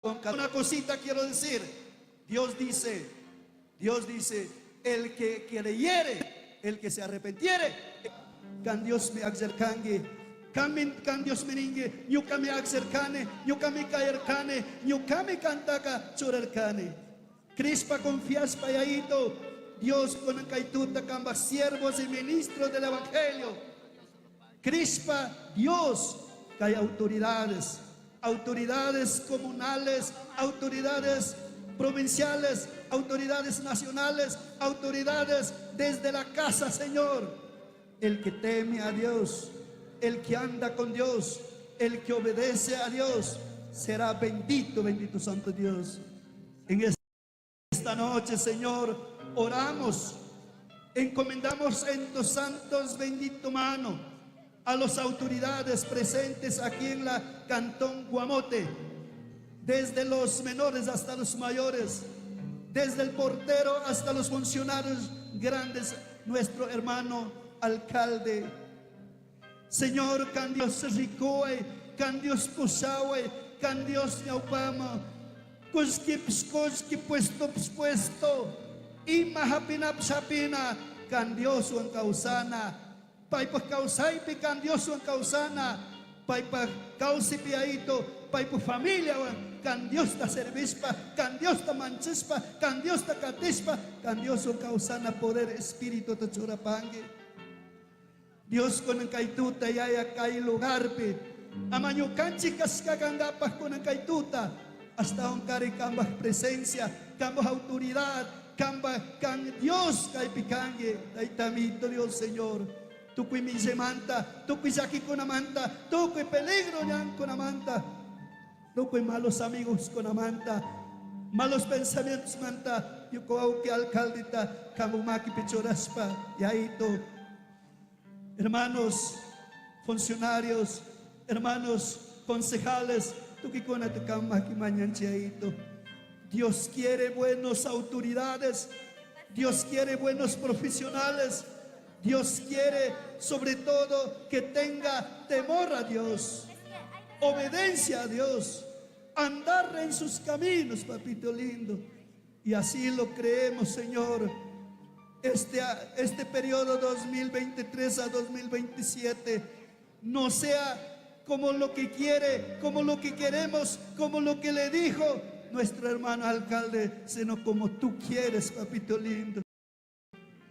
Una cosita quiero decir. Dios dice, el que creyere, el que se arrepentiere, can Dios me acercangue, can Dios me ningue, yuka me acercane, yuka me caercane, yuka me cantaka churarcane. Crispa confías payadito, Dios con el caituta camba siervos y ministros del evangelio. Crispa Dios que hay autoridades comunales, autoridades provinciales, autoridades nacionales, autoridades desde la casa, Señor. El que teme a Dios, el que anda con Dios, el que obedece a Dios, será bendito, bendito Santo Dios. En esta noche, Señor, oramos, encomendamos en tus santos bendito mano a las autoridades presentes aquí en la Cantón Guamote, desde los menores hasta los mayores, desde el portero hasta los funcionarios grandes, nuestro hermano alcalde. Señor, can Dios ricoe, can Dios pusawe, can Dios yaupama, kuski puesto, y mahapinap sapina, can Dios ang kausana. Pai pa kausay pi kan Dios ang kausana, pai pa kausi pi aito, pai pa familia kan Dios ta servispa, kan Dios ta manchispa, kan Dios ta katispa, kan Dios ang kausana poder espíritu ta churapange. Dios con ang kaituta yaya kay lugar pi, amanyo kanchikas kagandapas con ang kaituta, hasta ang kari kambah presencia, kambah autoridad, kambah kan Dios kay pikange, tay tamito Dios Señor. Tukoy mise manta, tukoy sakit ko na manta, tukoy peligro niyan ko na manta, tukoy malos amigos ko na manta, malos pensamientos manta, yuko au que alcaldita, kamumaki pichoras pa, ya ito. Hermanos funcionarios, hermanos concejales, tukoy ko na tukamaki manyan siya ito. Dios quiere buenas autoridades, Dios quiere buenos profesionales. Dios quiere sobre todo que tenga temor a Dios, obediencia a Dios, andar en sus caminos, papito lindo. Y así lo creemos, Señor. Este periodo 2023 a 2027 no sea como lo que quiere, como lo que queremos, como lo que le dijo nuestro hermano alcalde, sino como tú quieres, papito lindo.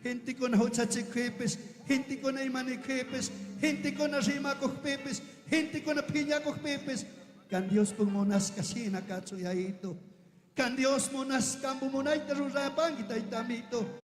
Gente con hochachikepes, gente con aimanekepes, gente con arimakokpepes, gente con piñakokpepes. Can Dios pong monas kasina katsuyaito. Can Dios monas kambu monay tarurapang itay tamito.